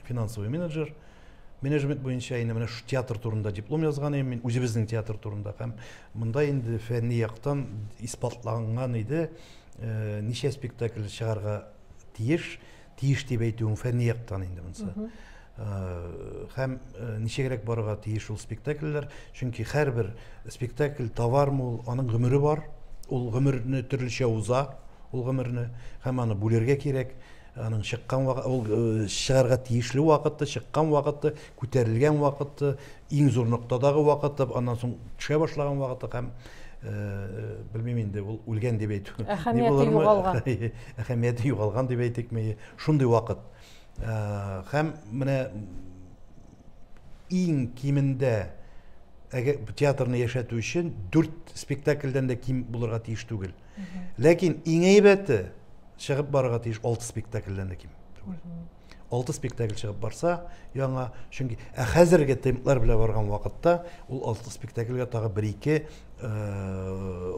финансовый менеджмент буенча инде менә шу театр турында диплом язган идем мин, үзебезнең театр турында. Һәм монда инде фәнни яктан испатланган иде, ничә спектакль чыгарга тиеш дип әйтүем фәнни яктан инде монсы. Һәм ничегрәк барырга тиеш ул спектакльләр, чөнки һәрбер спектакль товармы, ул аның гомере бар, ул гомерне төрлечә уза, ул гомерне һәм аны бүләргә кирәк. аның чыккан вакыт, ул чыгарга тиешле вакыты, чыккан вакыты, күтәрелгән вакыты, иң зур ноктадагы вакыты, аннан соң төшә башлаган вакыты һәм белмим инде ул үлгән дип әйтү. Әһәмияте югалган. Әһәмияте югалган дип әйтикме, шундый вакыт. Һәм менә иң кимендә театрны яшәтү өчен 4 спектакльдән дә ким булырга тиеш түгел. Ләкин иң әйбәте чыгып барырга тиеш 6 спектакльдән дә ким түгел. 6 спектакль чыгып барса, яңа, чөнки хәзерге темплар белән барган вакытта ул 6 спектакльгә тагы 1-2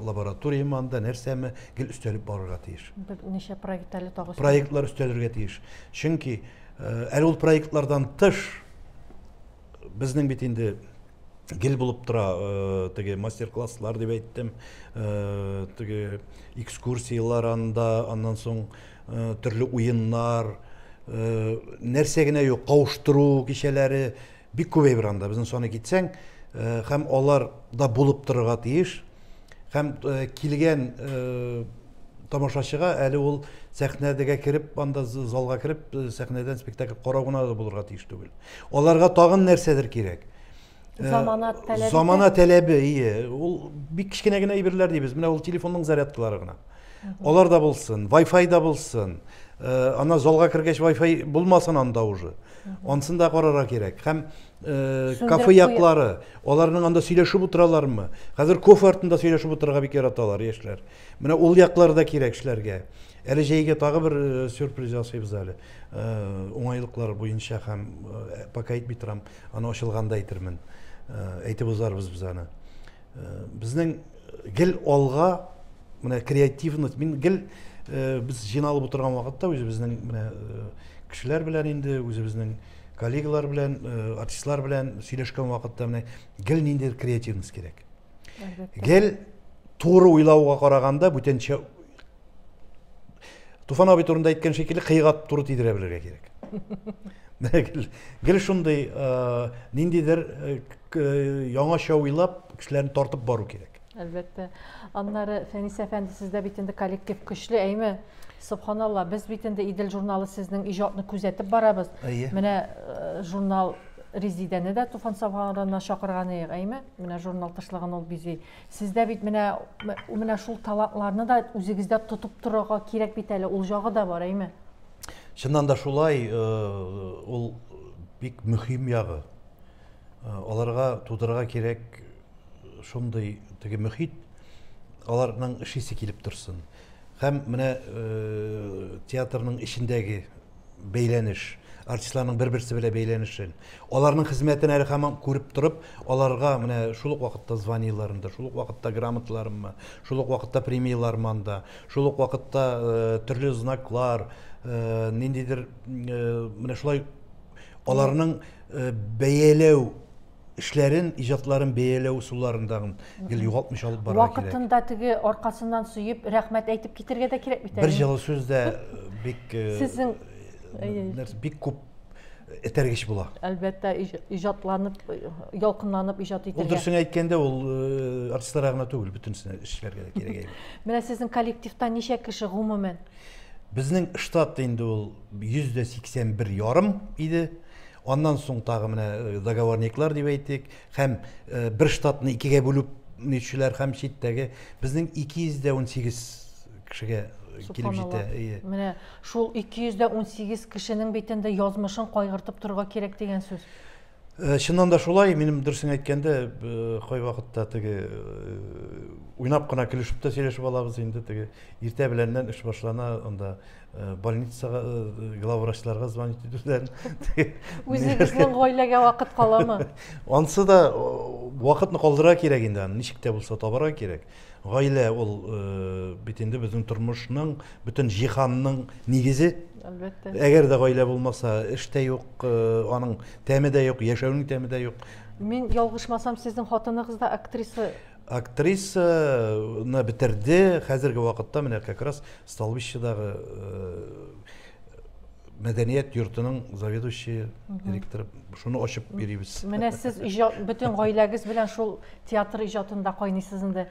лаборатория манда нәрсәме гел өстәлеп барырга тиеш. Ничә проектлар тагы? Проектлар өстәлергә тиеш. Чөнки әле ул проектлардан тыш безнең бит инде гел булып тора, теге мастер-класслар дип әйттем, теге экскурсиялар анда, аннан соң төрле уеннар, нәрсә генә юк, кауыштыру кичәләре бик күбәйер анда. Безнең саны китсәң, һәм алар да булып торырга тиеш. Һәм килгән тамашачыга әле ул сәхнәдәгә кирип, анда залга кирип, сәхнәдән спектакль карауына да булырга тиеш түгел. Аларга тагын нәрсәдер кирәк. Замана тәләбе, ул бик кичкенә генә әйберләр дибез. Менә ул телефонның зарядкалары гына. Алар да булсын, Wi-Fi да булсын. Ана залга кергәч Wi-Fi булмасын анда уже. Онсын да карарга кирәк. Һәм кафе яклары, аларның анда сөйләшеп утыралармы? Хәзер кофе артында сөйләшеп утырырга бик яраталар яшьләр. Менә ул яклар да кирәк эшләргә. Әле җәйгә тагы бер сюрприз ясыйбыз әле. Уңайлыклар буенча һәм пока әйтми торам, аны ачылганда әйтермен. Әйтеп узарбыз без аны. Безнең гел алга, менә креативность, мин гел без җыйналып утырган вакытта үзе безнең менә кешеләр белән инде, үзе безнең коллегалар белән, артистлар белән сөйләшкән вакытта менә гел ниндидер креативность кирәк. Гел туры уйлауга караганда бүтәнчә Туфан абый турында әйткән шикелле кыйгат туры тидерә белергә кирәк. Гел шундый ниндидер яңаша уйлап кешеләрне тартып бару кирәк. Әлбәттә. Аннары Фәнис әфәнде, сездә бит инде коллектив көчле, әйме? Субханалла, без бит инде Идел журналы сезнең иҗатны күзәтеп барабыз. Менә журнал Резидәне дә Туфан сабханарына чакырган идек, әйме? Менә журнал ташлаган ул бизи. Сездә бит менә шул талантларны да үзегездә тотып торырга кирәк бит әле, ул жагы да бар, әйме? Чыннан да шулай, ул бик мөһим ягы. Аларга тудырга кирәк шундый теге мөхит, аларның эшисе килеп торсын. Һәм менә театрның ичендәге бәйләнеш, артистларның бер-берсе белән бәйләнешен, аларның хезмәтен әле һәм күреп торып, аларга менә шул ук вакытта званияларында, шул ук вакытта грамоталарымы, шул ук вакытта премияларманда, шул ук вакытта төрле знаклар, ниндидер менә шулай аларның бәяләү эшләрен, иҗатларын бәяләү усулларындагы гел югалтмыш алып барырга кирәк. Вакытында теге аркасыннан сөеп, рәхмәт әйтеп китергә дә кирәк бит. Бер җылы сүздә бик сезнең бик күп этәргеч була. Әлбәттә, иҗатланып, ялкынланып иҗат итәргә. Ул дөресен әйткәндә, ул артистларга гына түгел, бөтенсенә эшләргә дә кирәк. Менә сезнең коллективта ничә кеше гомумән? Безнең штат инде ул 181,5 иде. Аннан соң тагы менә договорниклар дип әйтик, һәм бер штатны икегә бүлеп ничәләр һәм читтәге безнең 218 кешегә килеп җитә. Менә шул 218 кешенең битендә язмышын кайгыртып торырга кирәк дигән сүз. Чыннан да шулай, минем дөресен әйткәндә, кай вакытта теге уйнап кына көлешеп тә сөйләшеп алабыз инде, теге иртә беләннән эш башлана, анда больницага главврачларга звонить итүдән. Үзегезнең гаиләгә вакыт каламы? Ансы да вакытны калдырырга кирәк инде, ничек тә булса табарга кирәк. Гаилә ул бит инде безнең тормышның, бөтен җиһанның нигезе. Әлбәттә. Әгәр дә гаилә булмаса, эш тә юк, аның тәме дә юк, яшәүнең тәме дә юк. Мин ялгышмасам, сезнең хатыныгыз да актриса. Актрисаны бетерде, хәзерге вакытта менә как раз Столбищедагы мәдәният йортының заведующий директоры, шуны ачып бирибез. Менә сез бөтен гаиләгез белән шул театр иҗатында кайныйсыз инде.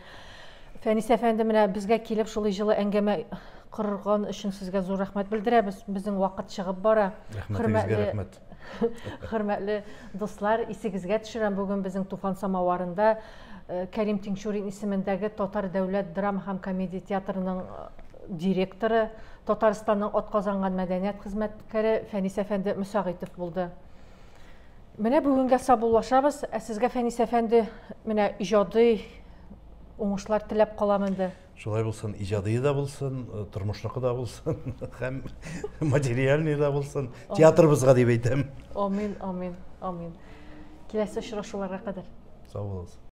Фәнис әфәнде менә безгә килеп шул җылы әңгәмә кырган өчен сезгә зур рәхмәт белдерәбез. Безнең вакыт чыгып бара. Рәхмәтегезгә рәхмәт. Хөрмәтле дуслар, исегезгә төшерәм, бүген безнең Туфан самаварында Кәрим Тинчурин исемендәге Татар дәүләт драма һәм комедия театрының директоры, Татарстанның атказанган мәдәният хезмәткәре Фәнис әфәнде Мөсәгыйтов булды. Менә бүгенгә сабуллашабыз. Сезгә Фәнис әфәнде менә иҗади уңышлар теләп калам инде. Шулай булсын, иҗади да булсын, тормышныкы да булсын, һәм материальный да булсын, театрыбызга дип әйтәм. Амин, амин, амин. Киләсе очрашуларга кадәр. Сау булыгыз.